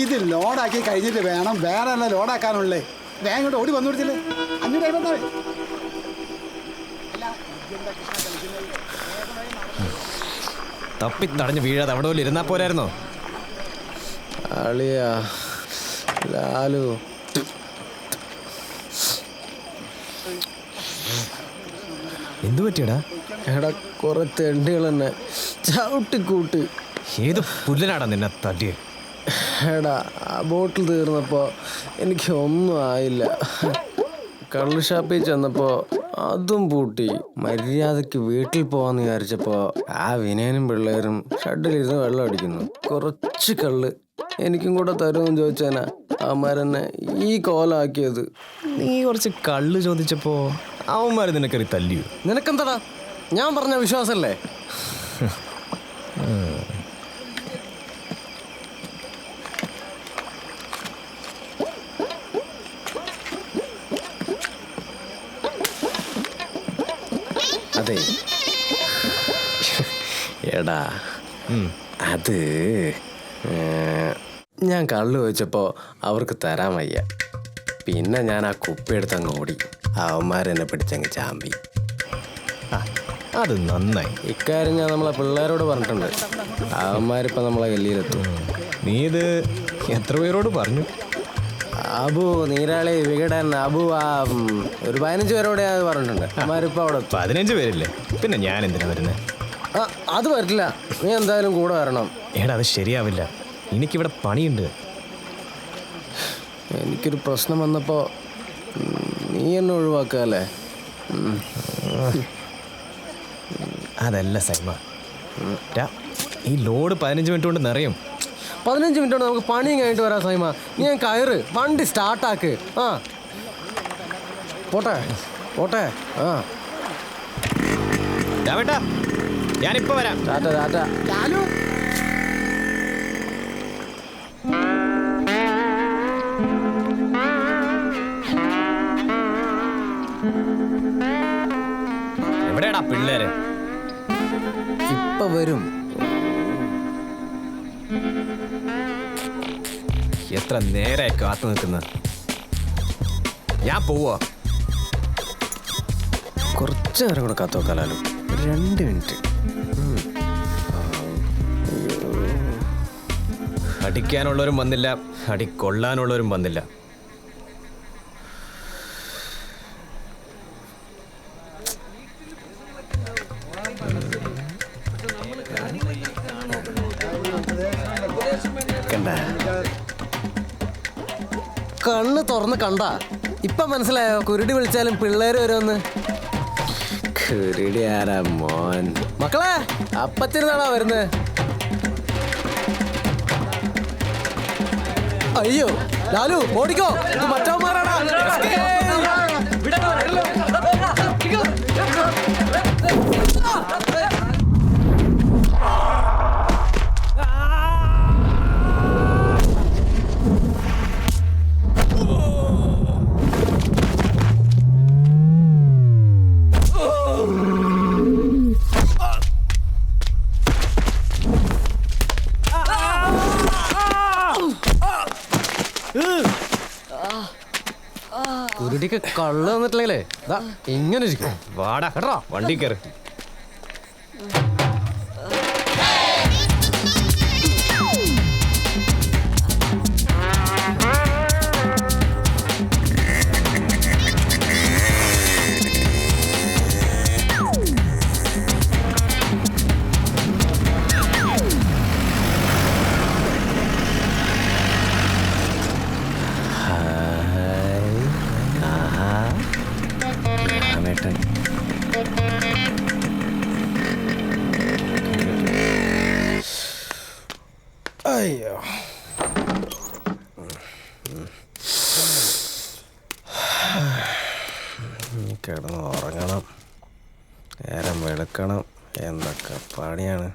ഇത് ലോഡാക്കി കഴിഞ്ഞിട്ട് വേണം വേറെ എല്ലാം ലോഡാക്കാനുള്ളേ. വേഗം ഇങ്ങോട്ട് ഓടി വന്നു കൊടുത്തില്ലേ? 500 വന്നാ മതി. തപ്പിത്തടഞ്ഞ് വീഴാതെ അവിടെ പോലും ഇരുന്നാ പോരായിരുന്നോ? അളിയാ ലാലു, എന്തു പറ്റിയടാ? എടാ കുറെ തെണ്ടികൾ തന്നെ ചവിട്ടിക്കൂട്ട്. ഏത് പുല്ലനാടാ നിന്നെ തട്ടിയെ? എടാ ആ ബോട്ടിൽ തീർന്നപ്പോൾ എനിക്ക് ഒന്നും ആയില്ല. കള്ള് ഷാപ്പിൽ ചെന്നപ്പോൾ അതും പൂട്ടി. മര്യാദയ്ക്ക് വീട്ടിൽ പോകാമെന്ന് വിചാരിച്ചപ്പോൾ ആ വിനയനും പിള്ളേരും ഷഡിലിരുന്ന് വെള്ളം അടിക്കുന്നു. കുറച്ച് കള്ള് എനിക്കും കൂടെ തരുമെന്ന് ചോദിച്ചേനാ അവന്മാരെന്നെ ഈ കോലാക്കിയത്. നീ കുറച്ച് കള്ള് ചോദിച്ചപ്പോ അവന്മാര് നിനക്കറി തല്ലിയോ? നിനക്കെന്താടാ, ഞാൻ പറഞ്ഞ വിശ്വാസമല്ലേ? അതെ എടാ, അത് ഞാൻ കള്ളു ചോദിച്ചപ്പോൾ അവർക്ക് തരാൻ വയ്യ. പിന്നെ ഞാൻ ആ കുപ്പിയെടുത്തങ്ങ് ഓടി. അവന്മാരെന്നെ പിടിച്ചങ്ങ് ചാമ്പി. അത് നന്നായി. ഇക്കാര്യം ഞാൻ നമ്മളെ പിള്ളേരോട് പറഞ്ഞിട്ടുണ്ട്. അവന്മാരിപ്പോൾ നമ്മളെ ഗല്ലിയിലെത്തും. നീ ഇത് എത്ര പേരോട് പറഞ്ഞു? അബു, നീരാളി, വികടൻ, അബു, ഒരു 15 പേരോടെ അത് പറഞ്ഞിട്ടുണ്ട്. അവന്മാരിപ്പോൾ അവിടെ 15 പേരില്ലേ? പിന്നെ ഞാൻ എന്തിനാ വരുന്നത്? അത് പറ്റില്ല, നീ എന്തായാലും കൂടെ വരണം. എടാ അത് ശരിയാവില്ല, എനിക്കിവിടെ പണിയുണ്ട്. എനിക്കൊരു പ്രശ്നം വന്നപ്പോൾ നീ എന്നെ ഒഴിവാക്കാല്ലേ? അതല്ല സൈമ, ഈ ലോഡ് 15 മിനിറ്റ് കൊണ്ട് നിറയും. 15 മിനിറ്റ് കൊണ്ട് നമുക്ക് പണിയും കഴിഞ്ഞിട്ട് വരാം സൈമ. നീ ഞാൻ കയറ്, വണ്ടി സ്റ്റാർട്ടാക്ക്. പോട്ടെ പോട്ടെ. ബേട്ടാ ഞാനിപ്പോ വരാം. ടാറ്റ ടാറ്റ. ലാലു, എവിടെയാടാ പിള്ളേര്? ഇപ്പൊ വരും. എത്ര നേരായി കാത്തു നിൽക്കുന്ന? ഞാൻ പോവാ. കുറച്ച് നേരം കൂടെ കാത്തു നോക്കാലോ. 2 മിനിറ്റ്. അടിക്കാനുള്ളവരും വന്നില്ല, അടി കൊള്ളാനുള്ളവരും വന്നില്ല. കണ്ണ് തുറന്ന് കണ്ട ഇപ്പൊ മനസ്സിലായോ? കുരുടി വിളിച്ചാലും പിള്ളേര് വരുമെന്ന്. കുരുടി ആരാ മോൻ? മക്കളെ, അപ്പത്തിരുന്നാണോ വരുന്നത്? അയ്യോ ലാലു, ഓടിക്കോ, ഇത് മറ്റവന്മാരാണ്. കുരുടിക്ക് കള്ള് വന്നിട്ടില്ലേ? ഇങ്ങനെ ഇരിക്കും. വാടാ കേട്ടോ, വണ്ടി കയറി. അയ്യോ, കിടന്ന് ഉറങ്ങണം, നേരം വെളുക്കണം. എന്തൊക്കെ പണിയാണ്.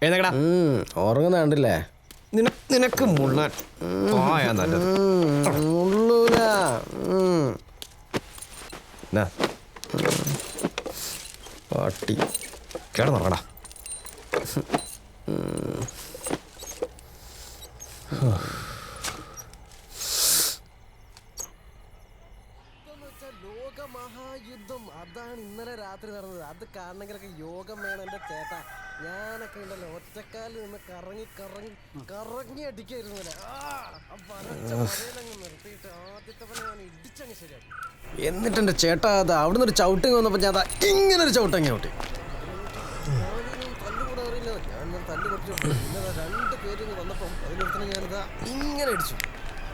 എഴുന്നേക്കടാ. ഉറങ്ങുന്ന കണ്ടില്ലേ? നിനക്ക് മുള്ളാൻ പോയാ നല്ലത്. മുള്ളൂല. എന്നാ, പാട്ടി കിടന്നുറങ്ങടാ. ലോകമഹായുദ്ധം അതാണ് ഇന്നലെ രാത്രി നടന്നത്. അത് കാരണമെങ്കിലൊക്കെ യോഗം വേണം എൻ്റെ ചേട്ടാ. ഞാനൊക്കെ ഉണ്ടല്ലോ ഒറ്റക്കാലിൽ നിന്ന് കറങ്ങി കറങ്ങി കറങ്ങി അടിക്കായിരുന്നു. നിർത്തിയിട്ട് ആദ്യത്തെ പണി ഞാൻ ഇടിച്ചങ്ങ് ശരിയാക്കും. എന്നിട്ട് എൻ്റെ ചേട്ടാ അത് അവിടുന്ന് ഒരു ചവിട്ടിങ് വന്നപ്പോൾ ഞാൻ ഇങ്ങനെ ഒരു ചവിട്ടങ്ങ് ചവിട്ടി. തല്ലുകൂടെ അറിയില്ല. ഞാൻ തല്ല് കുറച്ചു. പിന്നെ 2 പേര് വന്നപ്പം അതിനടുത്ത് ഞാനിതാ ഇങ്ങനെ അടിച്ചു.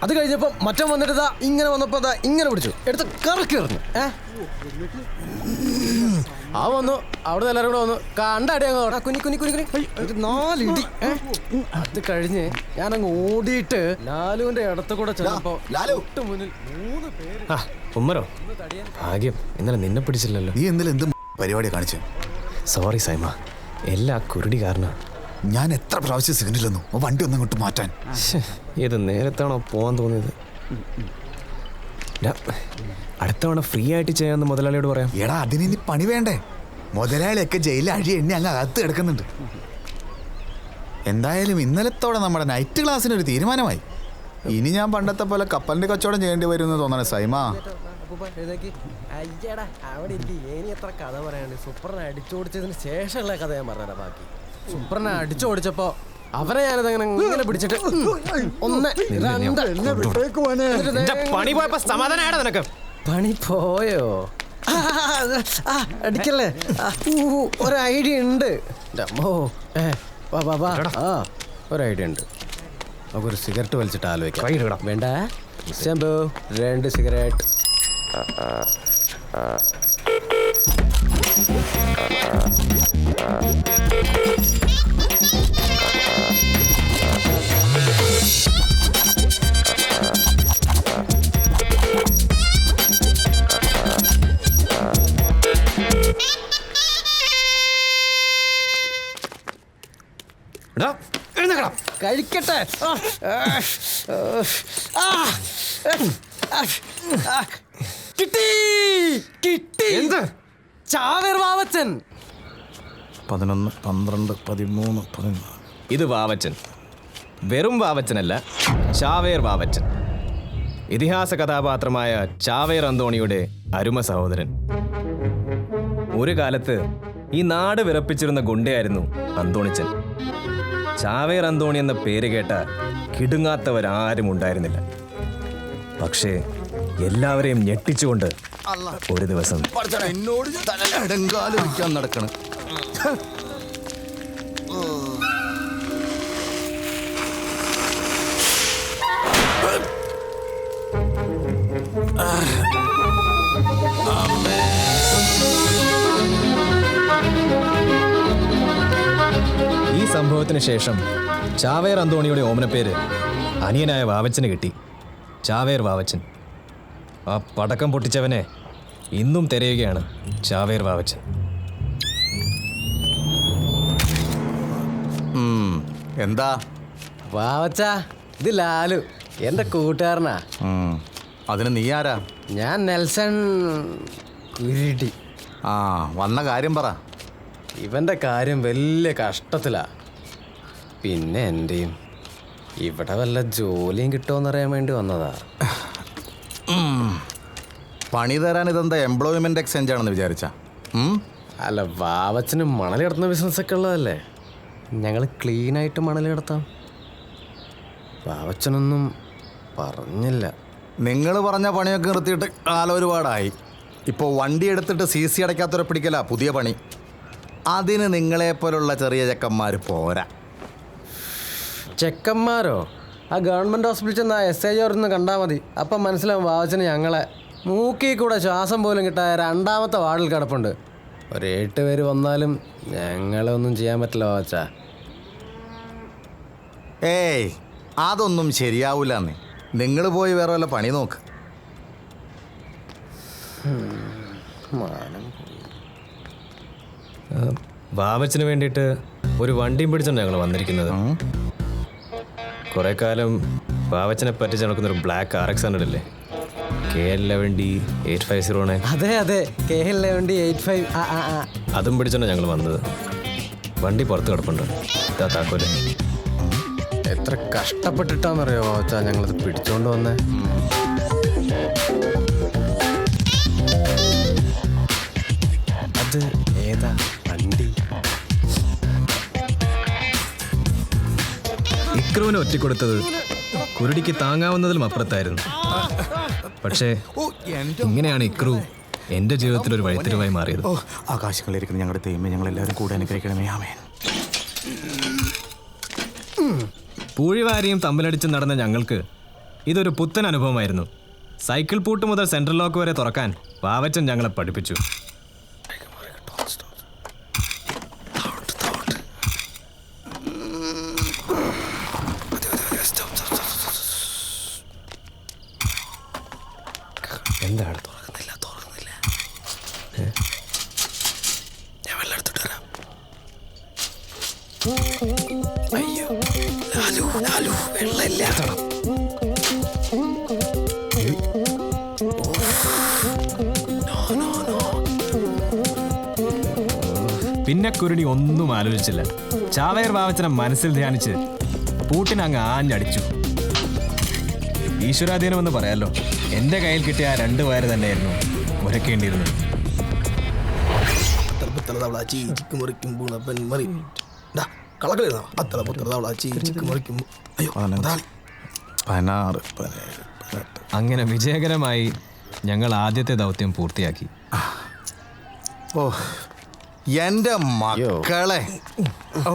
അത് കഴിഞ്ഞപ്പോൾ മറ്റം വന്നിട്ട് ഇതാ ഇങ്ങനെ വന്നപ്പോൾ ഇതാ ഇങ്ങനെ പിടിച്ചു, എടുത്ത് കറക്കി എറിഞ്ഞു. ആ വന്നു, അവിടെ എല്ലാവരും കൂടെ വന്നു. കണ്ടടി അങ്ങ് കുഞ്ഞി കുഞ്ഞി കുഞ്ഞി കുഞ്ഞി ഒരു 4 ഇടി. അത് കഴിഞ്ഞ് ഞാനങ്ങ് ഓടിയിട്ട് ലാലുവിന്റെ ഇടത്ത് കൂടെ ചെന്നപ്പോ തൊട്ട് മുന്നിൽ 3 പേര്. ഉമ്മരോ, ഭാഗ്യം ഇന്നലെ നിന്നെ പിടിച്ചില്ലല്ലോ. നീ ഇന്നലെ എന്ത് പരിപാടിയാണ് കാണിച്ചത്? സോറി സൈമ, എല്ലാ കുരുടി കാരണം. ഞാൻ എത്ര പ്രാവശ്യം സിഗ്നൽ തന്നു വണ്ടി ഒന്നും ഇങ്ങോട്ട് മാറ്റാൻ. ഇത് നേരത്താണോ പോകാൻ തോന്നിയത്? അടുത്ത തവണ ഫ്രീ ആയിട്ട് ചെയ്യാമെന്ന് മുതലാളിയോട് പറയാം. എടാ അതിന് ഇനി പണി വേണ്ടേ? മുതലാളിയൊക്കെ ജയിലിൽ അഴി എണ്ണി അങ്ങ് അകത്ത് കിടക്കുന്നുണ്ട്. എന്തായാലും ഇന്നലത്തോടെ നമ്മുടെ നൈറ്റ് ക്ലാസ്സിനൊരു തീരുമാനമായി. ഇനി ഞാൻ പണ്ടത്തെ പോലെ കപ്പലിന്റെ കച്ചവടം ചെയ്യേണ്ടി വരും എന്ന് തോന്നണേ സൈമ. അയ്യടാ അവിടെ ഇരിക്കും. ഇനി എത്ര കഥ പറയാണ്ട്. സൂപ്പറിനെ അടിച്ചോടിച്ചതിന് ശേഷമുള്ള കഥ ഞാൻ പറഞ്ഞതാ. ബാക്കി സൂപ്പറിനെ അടിച്ചോടിച്ചപ്പോ അവരെ ഞാനതങ്ങനെ ഇങ്ങനെ പിടിച്ചിട്ട് 1 2 പണി പോയപ്പോ സമാധാനം നിനക്ക്. പണി പോയോ? അടിക്കല്ലേ, ഒരു ഐഡിയ ഉണ്ട്. ഒരു ഐഡിയ ഉണ്ട്. നമുക്കൊരു സിഗരറ്റ് വലിച്ചിട്ട് ആലോചിക്കാം. വേണ്ട ശംഭു, 2 സിഗരറ്റ്. കഴിക്കട്ടെ. കിട്ടി കിട്ടി. എന്ത്? ചാവേർ വാവച്ചൻ. 11, 12, 13, 14. ഇത് വാവച്ചൻ, വെറും വാവച്ചനല്ല, ചാവേർ വാവച്ചൻ. ഇതിഹാസ കഥാപാത്രമായ ചാവേർ അന്തോണിയുടെ അരുമ സഹോദരൻ. ഒരു കാലത്ത് ഈ നാട് വിറപ്പിച്ചിരുന്ന ഗുണ്ടയായിരുന്നു അന്തോണിച്ചൻ. ചാവേർ അന്തോണി എന്ന പേര് കേട്ട കിടുങ്ങാത്തവരാരും ഉണ്ടായിരുന്നില്ല. പക്ഷേ എല്ലാവരെയും ഞെട്ടിച്ചുകൊണ്ട് ഒരു ദിവസം എന്നോട് നടക്കണം. ഈ സംഭവത്തിന് ശേഷം ചാവേർ അന്തോണിയുടെ ഓമനപ്പേര് അനിയനായ വാവച്ചന് കിട്ടി, ചാവേർ വാവച്ചൻ. ആ പടക്കം പൊട്ടിച്ചവനെ ഇന്നും തിരയുകയാണ് ചാവേർ വാവച്ചൻ. എന്താ വാവച്ച, ഇത് ലാലു, എൻ്റെ കൂട്ടുകാരനാ. അതിന് നീ ആരാ? ഞാൻ നെൽസൺ കുരുടി. വന്ന കാര്യം പറ. ഇവൻ്റെ കാര്യം വലിയ കഷ്ടത്തിലാ. പിന്നെ എൻ്റെയും. ഇവിടെ വല്ല ജോലിയും കിട്ടുമെന്നറിയാൻ വേണ്ടി വന്നതാ. പണി തരാൻ ഇതെന്താ എംപ്ലോയ്മെന്റ് എക്സ്ചേഞ്ച് ആണെന്ന് വിചാരിച്ച? അല്ല, വാവച്ചന് മണൽ കിടത്തുന്ന ബിസിനസ്സൊക്കെ ഉള്ളതല്ലേ. ഞങ്ങൾ ക്ലീനായിട്ട് മണൽ കിടത്താം. വാവച്ചനൊന്നും പറഞ്ഞില്ല. നിങ്ങൾ പറഞ്ഞ പണിയൊക്കെ നിർത്തിയിട്ട് കാലം ഒരുപാടായി. ഇപ്പോൾ വണ്ടി എടുത്തിട്ട് CC അടയ്ക്കാത്തവരെ പിടിക്കല പുതിയ പണി. അതിന് നിങ്ങളെപ്പോലുള്ള ചെറിയ ചെക്കന്മാർ പോരാ. ചെക്കന്മാരോ? ആ ഗവൺമെൻറ് ഹോസ്പിറ്റലിൽ ചെന്ന് ആ SI ഒന്ന് കണ്ടാൽ മതി. അപ്പം മനസ്സിലാവും വാവച്ചന് ഞങ്ങളെ. മൂക്കിൽ കൂടെ ശ്വാസം പോലും കിട്ടായ 2ാമത്തെ വാർഡിൽ കിടപ്പുണ്ട്. ഒരു 8 പേര് വന്നാലും ഞങ്ങളെ ഒന്നും ചെയ്യാൻ പറ്റില്ല വാവച്ച. ഏയ് അതൊന്നും ശരിയാവൂലെന്നേ. നിങ്ങൾ പോയി വേറെ വല്ല പണി നോക്ക്. വാവച്ചന് വേണ്ടിയിട്ട് ഒരു വണ്ടിയും പിടിച്ചാണ് ഞങ്ങൾ വന്നിരിക്കുന്നത്. കുറെ കാലം പാവച്ചനെ പറ്റിച്ച് നടക്കുന്നൊരു ബ്ലാക്ക് RX-100 ഇല്ലേ, KL11D850. അതെ അതെ, KL11D85. അതും പിടിച്ചാണ് ഞങ്ങൾ വന്നത്. വണ്ടി പുറത്ത് കിടപ്പുണ്ട്, ഇതാ താക്കോല്. എത്ര കഷ്ടപ്പെട്ടിട്ടാന്നറിയോ വാവച്ചാ ഞങ്ങളത് പിടിച്ചോണ്ട് വന്നേ. അത് ഏതാ വണ്ടി? ഇക്രുവിനെ ഒറ്റിക്കൊടുത്തത് കുരുടിക്ക് താങ്ങാവുന്നതിലും അപ്പുറത്തായിരുന്നു. പക്ഷേ ഇങ്ങനെയാണ് ഇക്രു എൻ്റെ ജീവിതത്തിൽ ഒരു വഴിത്തിരിവായി മാറിയത്. ആകാശങ്ങളിലിരിക്കുന്ന ഞങ്ങളുടെ ദൈവമേ, ഞങ്ങളെല്ലാവരും കൂടെ അനുഗ്രഹിക്കണമേ. ആമേൻ. പൂഴിവാരിയും തമ്മിലടിച്ച് നടന്ന ഞങ്ങൾക്ക് ഇതൊരു പുത്തൻ അനുഭവമായിരുന്നു. സൈക്കിൾ പൂട്ട് മുതൽ സെൻട്രൽ ലോക്ക് വരെ തുറക്കാൻ പാവച്ചൻ ഞങ്ങളെ പഠിപ്പിച്ചു. എന്താണ് തുറക്കുന്നില്ല? ഞാൻ വെള്ളം എടുത്തിട്ട് വരാം. അയ്യോ ലാലു വെള്ളമില്ല. പിന്നെ കുരുടി ഒന്നും ആലോചിച്ചില്ല. ചാവേർ പാവച്ചനെ മനസ്സിൽ ധ്യാനിച്ച് പൂട്ടിനങ്ങ് ആഞ്ഞടിച്ചു. ഈശ്വരാധീനമെന്ന് പറയാലോ, എൻ്റെ കയ്യിൽ കിട്ടിയ ആ 2 വയറ് തന്നെയായിരുന്നു മുരക്കേണ്ടിയിരുന്നത്. അങ്ങനെ വിജയകരമായി ഞങ്ങൾ ആദ്യത്തെ ദൗത്യം പൂർത്തിയാക്കി. ഓ എൻ്റെ മക്കളെ, ഓ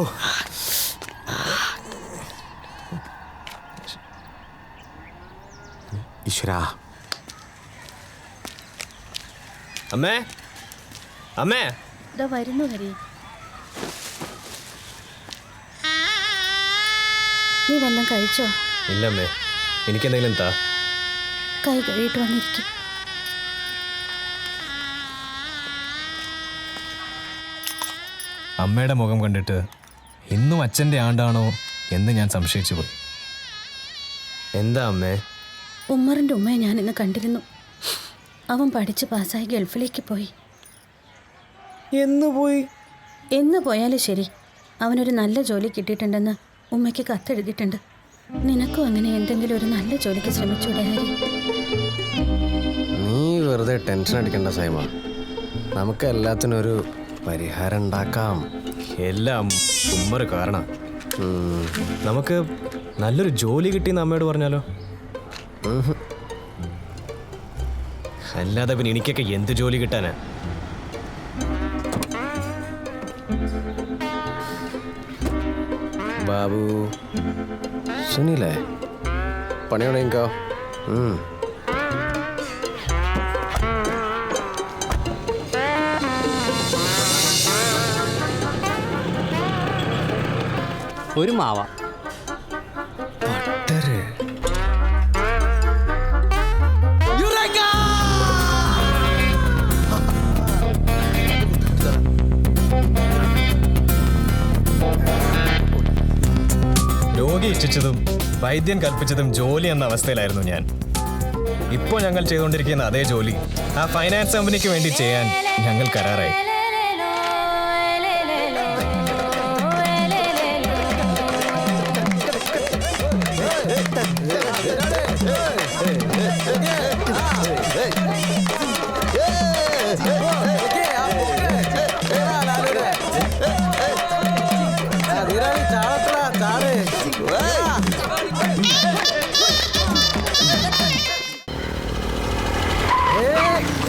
ഈശ്വരാ. അമ്മേ, അമ്മേ, വരുന്നു ഹരി. നീ വല്ലതും കഴിച്ചോ? ഇല്ലമ്മേ, എനിക്കെന്തെങ്കിലും താ. കൈ കഴുകിയിട്ട് വന്നിരിക്കും. അമ്മയുടെ മുഖം കണ്ടിട്ട് ഇന്നും അച്ഛൻ്റെ ആണ്ടാണോ എന്ന് ഞാൻ സംശയിച്ചു പോയി. എന്താ അമ്മേ? ഉമ്മറിൻ്റെ ഉമ്മയെ ഞാൻ ഇന്ന് കണ്ടിരുന്നു. അവൻ പഠിച്ച് പാസ്സായി ഗൾഫിലേക്ക് പോയി. എന്ന് പോയാലും ശരി, അവനൊരു നല്ല ജോലി കിട്ടിയിട്ടുണ്ടെന്ന് ഉമ്മയ്ക്ക് കത്തെഴുതിയിട്ടുണ്ട്. നിനക്കും അങ്ങനെ എന്തെങ്കിലും ഒരു നല്ല ജോലിക്ക് ശ്രമിച്ചൂടെ ഹരി? നീ വെറുതെ ടെൻഷൻ അടിക്കണ്ട സൈമ, നമുക്ക് എല്ലാത്തിനും ഒരു പരിഹാരം ഉണ്ടാക്കാം. എല്ലാം ഉമ്മറ് കാരണം. നമുക്ക് നല്ലൊരു ജോലി കിട്ടിയെന്ന് അമ്മയോട് പറഞ്ഞാലോ? അല്ലാതെ പിന്നെ എനിക്കൊക്കെ എന്ത് ജോലി കിട്ടാനാ? ബാബു സുനിലേ, പണി തുടങ്ങിക്കോ. ഒരു മാവ രോഗി ഇച്ഛിച്ചതും വൈദ്യൻ കൽപ്പിച്ചതും ജോലി എന്ന അവസ്ഥയിലായിരുന്നു ഞാൻ. ഇപ്പോൾ ഞങ്ങൾ ചെയ്തുകൊണ്ടിരിക്കുന്ന അതേ ജോലി ആ ഫൈനാൻസ് കമ്പനിക്ക് വേണ്ടി ചെയ്യാൻ ഞങ്ങൾ കരാറായി.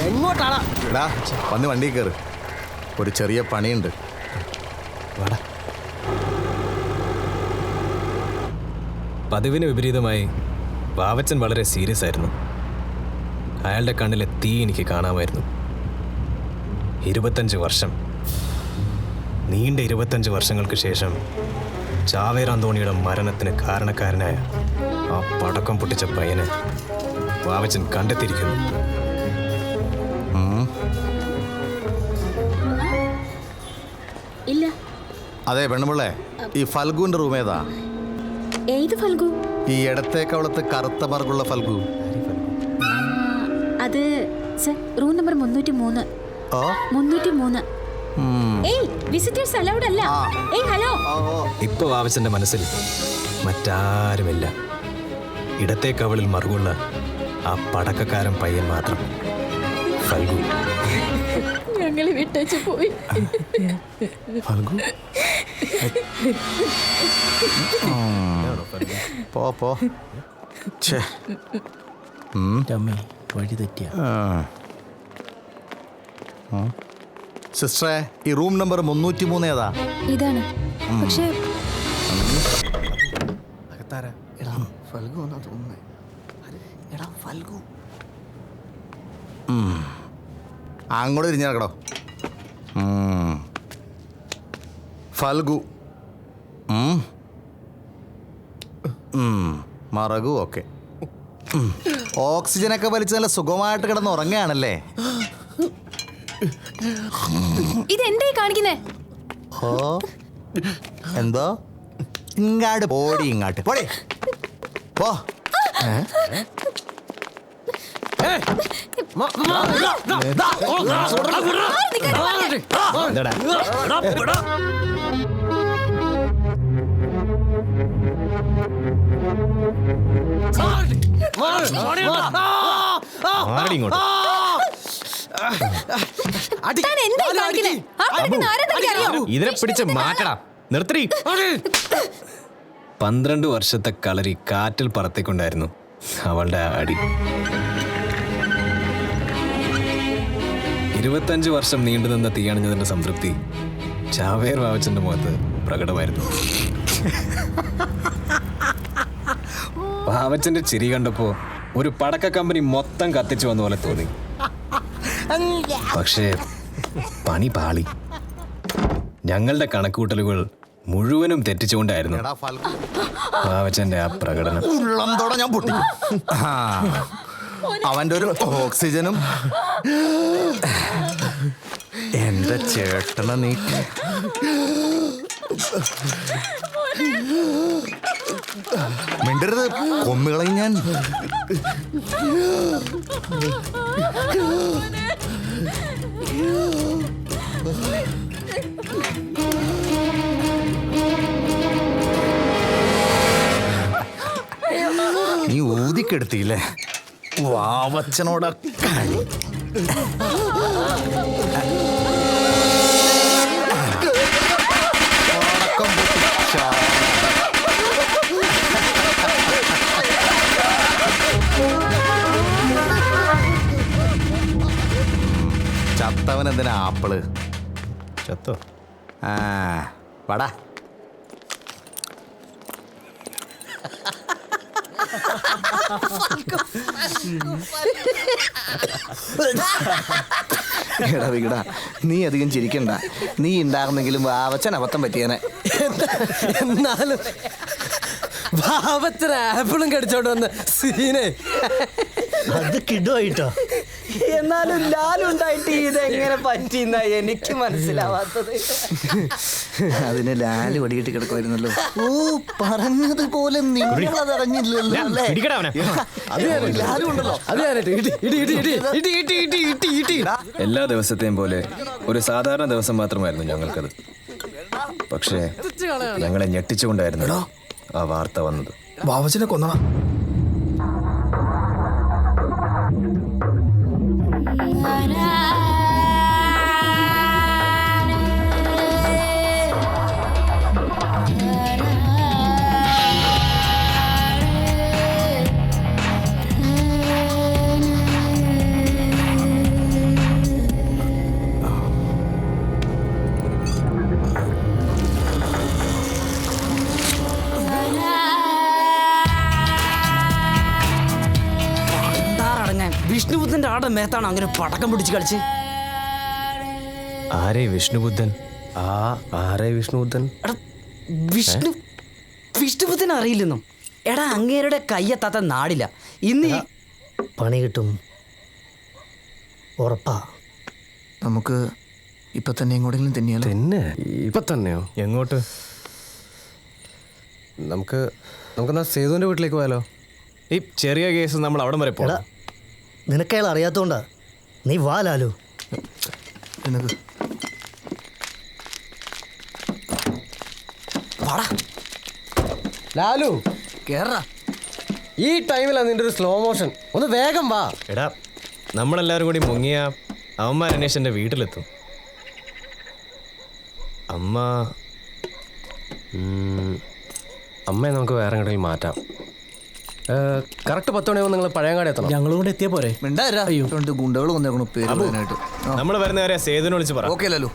എങ്ങോട്ടാണ്? എടാ വന്ന് വണ്ടി കയറ്, ഒരു ചെറിയ പണിയുണ്ട്. പതിവിന് വിപരീതമായി പാവച്ചൻ വളരെ സീരിയസ് ആയിരുന്നു. അയാളുടെ കണ്ണിലെ തീ എനിക്ക് കാണാമായിരുന്നു. 25 വർഷം, നീണ്ട 25 വർഷങ്ങൾക്ക് ശേഷം ചാവേർ അന്തോണിയുടെ മരണത്തിന് കാരണക്കാരനായ ആ പടക്കം പൊട്ടിച്ച പയ്യനെ പാവച്ചൻ കണ്ടെത്തിയിരിക്കുന്നു. ഇല്ല. അതെ പെണ്ണുപിള്ളേ, ഈ ഫൽഗുവിൻ്റെ റൂം ഏതാ? ഏത് ഫൽഗു? ഈ ഇടത്തെ കവളത്ത് കറുത്ത മറുകുള്ള ഫൽഗു. അത് സർ റൂം നമ്പർ 303. ഓ 303. ഏയ് വിസിറ്റേഴ്സ് അലൗഡ് അല്ല. ഏയ് ഹലോ. ഇപ്പൊ വാവച്ചന്റെ മനസ്സിൽ മറ്റാരുമില്ല. ഇടത്തെ കവളിൽ മറുകുള്ള ആ പടക്കക്കാരൻ പയ്യൻ മാത്രം, ഫൽഗു. ഞങ്ങളെ വിട്ടേച്ച് പോയി. ഫൽഗു പോ പോ. ഛേ. വഴി തെറ്റിയ സിസ്റ്ററെ, ഈ റൂം നമ്പർ 303 ഏതാ? ഇതാണ്. പക്ഷേ അങ്ങോട്ട് തിരിഞ്ഞോ. ഫൽഗു മറകു. ഓക്കെ. ഓക്സിജനൊക്കെ വലിച്ച് നല്ല സുഖമായിട്ട് കിടന്ന് ഉറങ്ങുകയാണല്ലേ? ഇതെന്തായി കാണിക്കുന്നേ? ഓ എന്തോ ഇങ്ങാട് പോടി, ഇങ്ങാട്ട് പോടി പോ. ഇങ്ങോട്ട് ഇതിനെ പിടിച്ച് മാറ്റടാ. നിർത്തി. 12 വർഷത്തെ കളരി കാറ്റിൽ പറത്തിക്കൊണ്ടായിരുന്നു അവളുടെ അടി. 25 വർഷം നീണ്ടുനിന്ന തീയണഞ്ഞതിന്റെ സംതൃപ്തി ചാവേർ വാവച്ചന്റെ മുഖത്ത് പ്രകടമായിരുന്നു. വാവച്ചന്റെ ചിരി കണ്ടപ്പോ ഒരു പടക്ക കമ്പനി മൊത്തം കത്തിച്ചു വന്ന പോലെ തോന്നി. പക്ഷേ പണി പാളി. ഞങ്ങളുടെ കണക്കുകൂട്ടലുകൾ മുഴുവനും തെറ്റിച്ചുകൊണ്ടായിരുന്നു വാവച്ചന്റെ ആ പ്രകടനം. ഉള്ളന്തോടെ ഞാൻ പൊട്ടി. അവന്റെ ഒരു ഓക്സിജനും എന്റെ ചേട്ടനെ നീ മിണ്ടരുത്, കൊന്നുകളയും ഞാൻ. നീ ഊതിക്കെടുത്തില്ലേ വാവച്ചനോടൊക്കെ. ചത്തവൻ എന്തിനാ ആപ്പിള്? ചത്തോ? ആ വടാ. എടാ വികടാ, നീ അധികം ചിരിക്കണ്ട. നീ ഉണ്ടാകുന്നെങ്കിലും വാവച്ചൻ അബദ്ധം പറ്റിയേനെ. എന്നാലും ഭാവത്തിന് ആപ്പിളും കടിച്ചോണ്ട് വന്ന് സീനെ അത് കിടുവായിട്ടോ. എന്നാലും ലാലുണ്ടായിട്ട് ഇതെങ്ങനെ പറ്റിയെന്നാ എനിക്ക് മനസ്സിലാവാത്തത്. അതിന് ലാല് ഒടിയിട്ട് കിടക്കുമായിരുന്നല്ലോ. ഓ, പറഞ്ഞതുപോലെ നിങ്ങളതറിഞ്ഞില്ലല്ലോ അല്ലേ? ലാലും ഉണ്ടല്ലോ. എല്ലാ ദിവസത്തെയും പോലെ ഒരു സാധാരണ ദിവസം മാത്രമായിരുന്നു ഞങ്ങൾക്കത്. പക്ഷേ ഞങ്ങളെ ഞെട്ടിച്ചുകൊണ്ടായിരുന്നു ആ വാർത്ത വന്നത്. ബാബച്ചനെ കൊന്നടാ. വിഷ്ണുബുദ്ധന്റെ ആടെ മേത്താണ് അങ്ങനെ പടക്കം പിടിച്ച് കളിച്ച്. ആരേ വിഷ്ണുബുദ്ധൻ? ആരെ വിഷ്ണുബുദ്ധൻ? എടാ വിഷ്ണുബുദ്ധൻ അറിയില്ലെന്നും. എടാ അങ്ങേരുടെ കയ്യെത്താത്ത നാടില്ല. ഇന്ന് പണി കിട്ടും ഉറപ്പാ. നമുക്ക് ഇപ്പൊ തന്നെ എങ്ങോട്ടെങ്കിലും തന്നെയാലോ? തന്നെ ഇപ്പൊ തന്നെയോ? എങ്ങോട്ട്? നമുക്ക് നമുക്കെന്നാ സേതുവിൻ്റെ വീട്ടിലേക്ക് പോയാലോ? ഈ ചെറിയ കേസ് നമ്മൾ അവിടം വരെ എടാ പോകണം. നിനക്കയാൾ അറിയാത്തോണ്ടാ. നീ വാ ലാലു. വാടാ ലാലു, കേറാ. ഈ ടൈമിലാണ് നിന്റെ ഒരു സ്ലോ മോഷൻ. ഒന്ന് വേഗം വാ. എടാ നമ്മളെല്ലാവരും കൂടി മുങ്ങിയ അവന്മാർ അന്വേഷിച്ച് എൻ്റെ വീട്ടിലെത്തും. അമ്മ അമ്മയെ നമുക്ക് വേറെ എങ്ങോട്ടെങ്കിലും മാറ്റാം. കറക്റ്റ് 10 മണിയാകുമ്പോൾ നിങ്ങൾ പഴയങ്ങാടി എത്തണം. ഞങ്ങളും കൂടെ എത്തിയാ പോരെ? മിണ്ടാ, രണ്ട് ഗുണ്ടകൾ വന്നേക്കണു പേര് പറയാനായിട്ട്. നമ്മൾ വരുന്ന കാര്യം സേതുവിനെ വിളിച്ച് പറ. ഓക്കെ ലാലു.